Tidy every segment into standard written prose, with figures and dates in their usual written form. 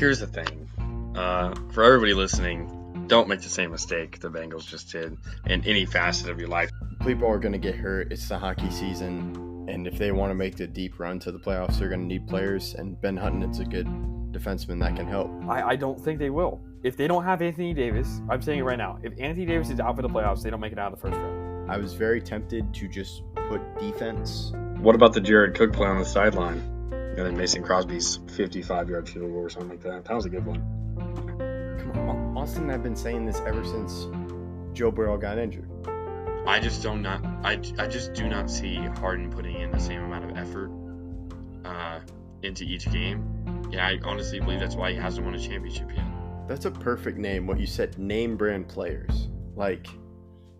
Here's the thing. For everybody listening, don't make the same mistake the Bengals just did in any facet of your life. People are going to get hurt. It's the hockey season. And if they want to make the deep run to the playoffs, they're going to need players. And Ben Hutton's a good defenseman that can help. I don't think they will. If they don't have Anthony Davis, I'm saying it right now, if Anthony Davis is out for the playoffs, they don't make it out of the first round. I was very tempted to just put defense. What about the Jared Cook play on the sideline? And then Mason Crosby's 55-yard field goal or something like that. That was a good one. Come on, Austin and I've been saying this ever since Joe Burrow got injured. I just do not see Harden putting in the same amount of effort into each game. Yeah, I honestly believe that's why he hasn't won a championship yet. That's a perfect name. What you said, name brand players. Like,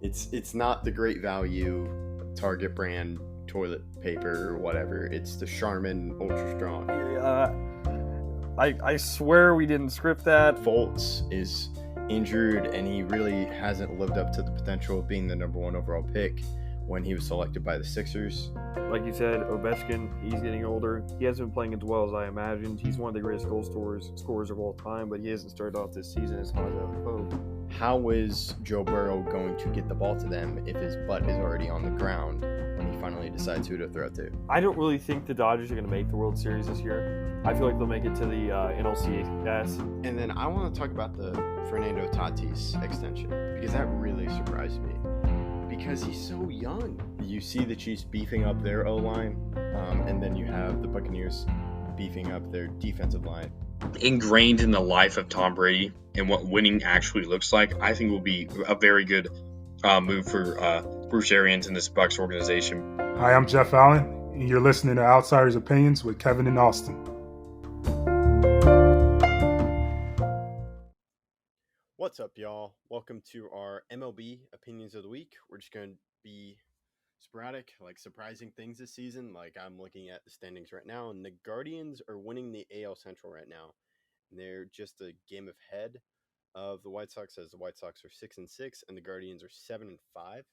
it's not the great value Target brand toilet paper or whatever. It's the Charmin Ultra Strong. I swear we didn't script that. Fultz is injured and he really hasn't lived up to the potential of being the number one overall pick when he was selected by the Sixers. Like you said, Ovechkin, he's getting older. He hasn't been playing as well as I imagined. He's one of the greatest goal scorers of all time, but he hasn't started off this season as hot as I would hope. How is Joe Burrow going to get the ball to them if his butt is already on the ground when he finally decides who to throw to? I don't really think the Dodgers are going to make the World Series this year. I feel like they'll make it to the NLCS. And then I want to talk about the Fernando Tatis extension because that really surprised me. Because he's so young. You see the Chiefs beefing up their O-line, and then you have the Buccaneers beefing up their defensive line. Ingrained in the life of Tom Brady and what winning actually looks like, I think will be a very good move for Bruce Arians and this Bucs organization. Hi, I'm Jeff Allen, and you're listening to Outsiders Opinions with Kevin and Austin. What's up, y'all? Welcome to our MLB Opinions of the Week. We're just going to be sporadic, like surprising things this season. Like I'm looking at the standings right now, and the Guardians are winning the AL Central right now. And they're just a game ahead of the White Sox, as the White Sox are 6-6, and the Guardians are 7-5.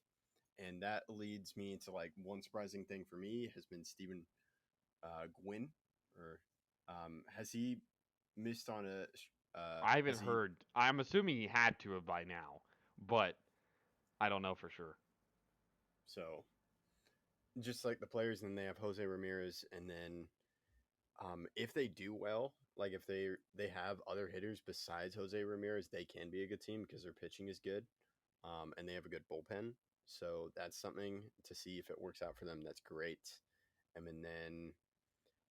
And that leads me to like one surprising thing for me has been Stephen Gwynn, or has he missed on a? I haven't heard. I'm assuming he had to have by now, but I don't know for sure. So, just like the players, and then they have Jose Ramirez, and then if they do well, like if they have other hitters besides Jose Ramirez, they can be a good team because their pitching is good, and they have a good bullpen. So that's something to see if it works out for them. That's great. And then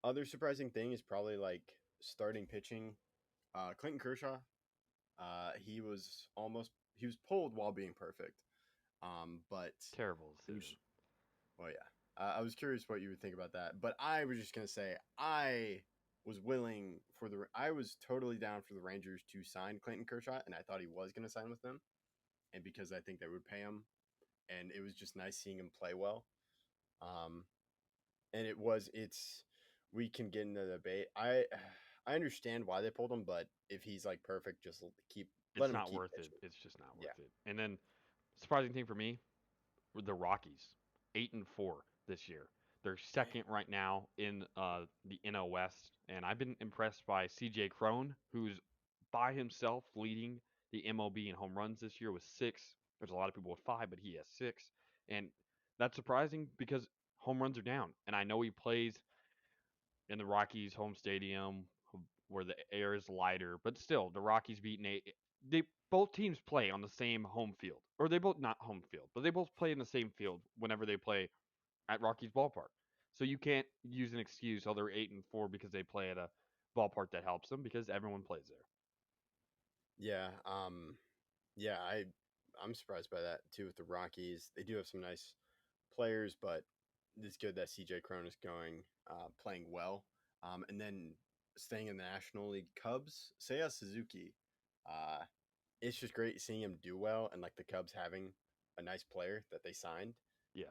other surprising thing is probably like starting pitching. Clayton Kershaw, he was pulled while being perfect, but Terrible decision. Well, yeah, I was curious what you would think about that, but I was just gonna say I was totally down for the Rangers to sign Clayton Kershaw, and I thought he was gonna sign with them, and because I think they would pay him, and it was just nice seeing him play well, and we can get into the debate. I understand why they pulled him, but if he's like perfect, just It's not worth it. It's just not worth it. And then, surprising thing for me, were the Rockies, 8-4 this year. They're second right now in the NL West, and I've been impressed by C.J. Cron, who's by himself leading the MLB in home runs this year with 6. There's a lot of people with 5, but he has 6, and that's surprising because home runs are down. And I know he plays in the Rockies' home stadium, where the air is lighter, but still, the Rockies both teams play on the same home field, or they both not home field, but they both play in the same field whenever they play at Rockies ballpark. So you can't use an excuse, they're 8-4 because they play at a ballpark that helps them, because everyone plays there. Yeah, I'm surprised by that too with the Rockies. They do have some nice players, but it's good that CJ Cron is playing well. And then staying in the National League, Cubs, Seiya Suzuki. It's just great seeing him do well, and like the Cubs having a nice player that they signed. Yeah.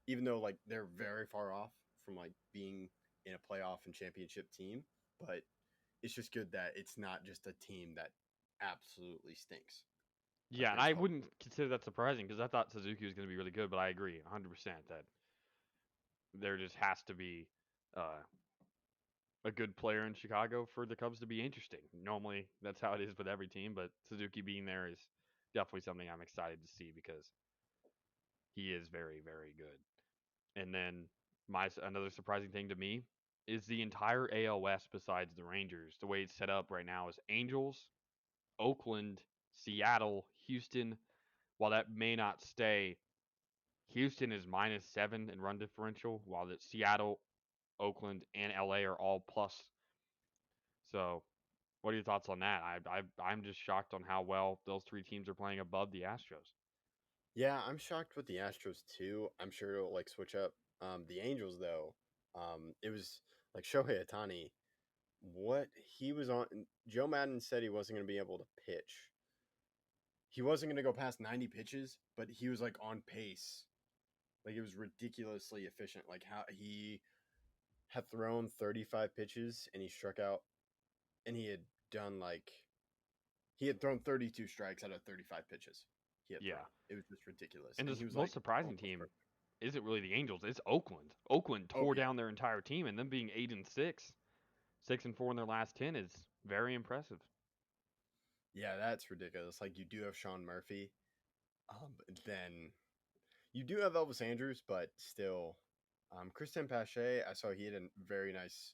Even though like they're very far off from like being in a playoff and championship team, but it's just good that it's not just a team that absolutely stinks. Yeah, and I wouldn't consider that surprising because I thought Suzuki was going to be really good, but I agree 100% that there just has to be a good player in Chicago for the Cubs to be interesting. Normally, that's how it is with every team, but Suzuki being there is definitely something I'm excited to see because he is very, very good. And then another surprising thing to me is the entire AL West besides the Rangers. The way it's set up right now is Angels, Oakland, Seattle, Houston. While that may not stay, Houston is -7 in run differential, while the Seattle, Oakland, and LA are all plus. So, what are your thoughts on that? I'm just shocked on how well those three teams are playing above the Astros. Yeah, I'm shocked with the Astros too. I'm sure it'll like switch up. The Angels though, it was like Shohei Ohtani. What he was on, Joe Madden said he wasn't going to be able to pitch. He wasn't going to go past 90 pitches, but he was like on pace. Like it was ridiculously efficient. Like how he had thrown 35 pitches and he struck out, and he had thrown 32 strikes out of 35 pitches. He had Yeah. thrown. It was just ridiculous. And he the was most like surprising almost team perfect. isn't really the Angels, it's Oakland. Oakland Oh, tore yeah. down their entire team, and them being 8-6, 6-4 in their last 10 is very impressive. Yeah, that's ridiculous. Like you do have Sean Murphy, then you do have Elvis Andrews, but still, Christian Pache. I saw he had a very nice.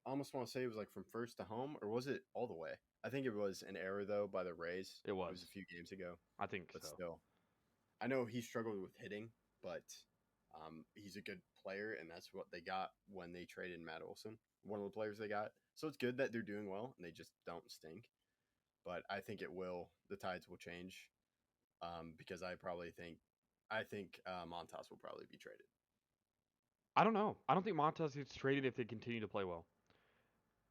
I almost want to say it was like from first to home, or was it all the way? I think it was an error though by the Rays. It was. It was a few games ago, I think but so. still, I know he struggled with hitting, but he's a good player, and that's what they got when they traded Matt Olson, one of the players they got. So it's good that they're doing well and they just don't stink. But I think the tides will change, because I think Montas will probably be traded. I don't know. I don't think Montas gets traded if they continue to play well.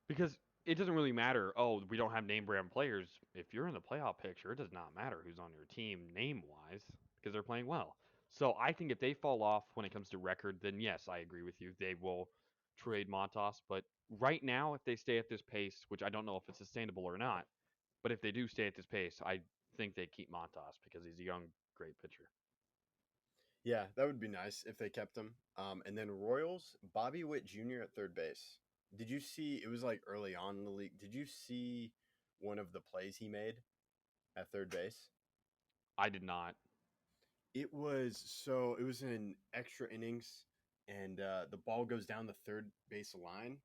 Because it doesn't really matter, oh, we don't have name brand players. If you're in the playoff picture, it does not matter who's on your team name wise because they're playing well. So I think if they fall off when it comes to record, then yes, I agree with you. They will trade Montas. But right now, if they stay at this pace, which I don't know if it's sustainable or not, but if they do stay at this pace, I think they keep Montas because he's a young, great pitcher. Yeah, that would be nice if they kept him. And then Royals, Bobby Witt Jr. at third base. Did you see? It was like early on in the league. Did you see one of the plays he made at third base? I did not. It was in extra innings, and the ball goes down the third base line,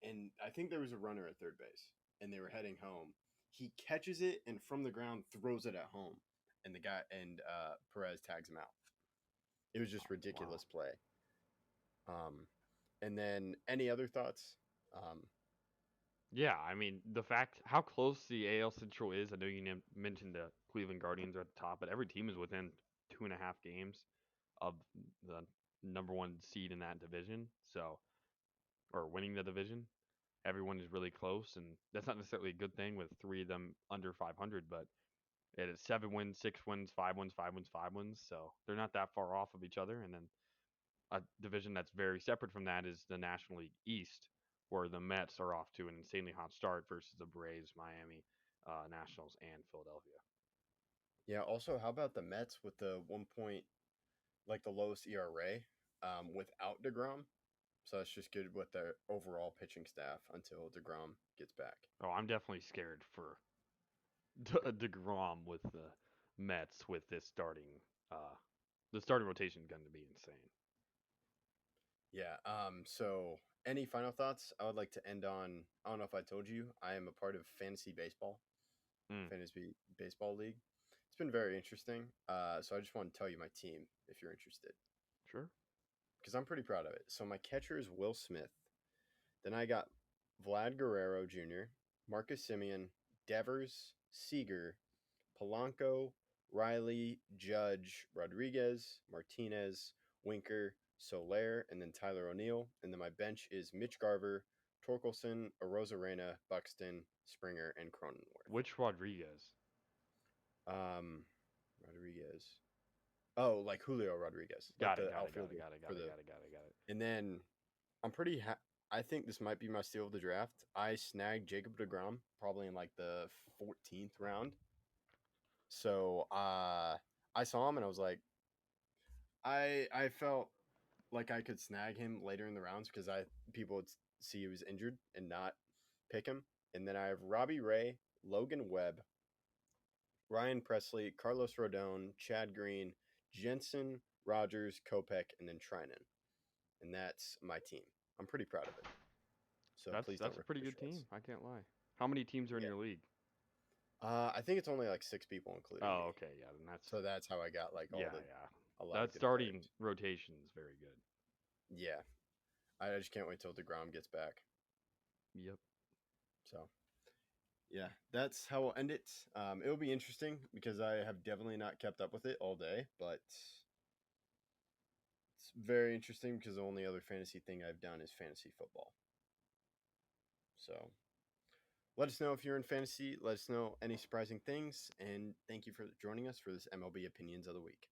and I think there was a runner at third base, and they were heading home. He catches it and from the ground throws it at home, and Perez tags him out. It was just ridiculous play. And then any other thoughts? Yeah, I mean, the fact how close the AL Central is, I know you mentioned the Cleveland Guardians are at the top, but every team is within 2.5 games of the number one seed in that division. So, or winning the division. Everyone is really close, and that's not necessarily a good thing with three of them under 500, but it's 7 wins, 6 wins, 5 wins, 5 wins, 5 wins. So they're not that far off of each other. And then a division that's very separate from that is the National League East, where the Mets are off to an insanely hot start versus the Braves, Miami, Nationals, and Philadelphia. Yeah. Also, how about the Mets with the like the lowest ERA, without DeGrom? So that's just good with their overall pitching staff until DeGrom gets back. Oh, I'm definitely scared for DeGrom with the Mets with this starting. The starting rotation is going to be insane. Yeah. So any final thoughts? I would like to end on. I don't know if I told you, I am a part of fantasy baseball league. It's been very interesting. So I just want to tell you my team if you're interested. Sure. Because I'm pretty proud of it. So my catcher is Will Smith. Then I got Vlad Guerrero Jr., Marcus Simeon, Devers, Seager, Polanco, Riley, Judge, Rodriguez, Martinez, Winker, Soler, and then Tyler O'Neill. And then my bench is Mitch Garver, Torkelson, Arozarena, Buxton, Springer, and Cronenworth. Which Rodriguez? Rodriguez. Oh, like Julio Rodriguez. Got like it. the Got it. And then I'm pretty. I think this might be my steal of the draft. I snagged Jacob deGrom probably in like the 14th round. So I saw him and I was like, I felt like I could snag him later in the rounds because people would see he was injured and not pick him. And then I have Robbie Ray, Logan Webb, Ryan Presley, Carlos Rodon, Chad Green, Jensen, Rogers, Kopech, and then Trinan. And that's my team. I'm pretty proud of it. So please don't That's a pretty rip good the team. I can't lie. How many teams are in Yeah. your league? I think it's only like 6 people including me. Oh, okay, yeah, then That's how I got like all yeah. a lot That of good starting players. rotation is very good. Yeah. I just can't wait till DeGrom gets back. Yep. So, yeah, that's how we'll end it. It'll be interesting because I have definitely not kept up with it all day, but it's very interesting because the only other fantasy thing I've done is fantasy football. So, let us know if you're in fantasy. Let us know any surprising things. And thank you for joining us for this MLB Opinions of the Week.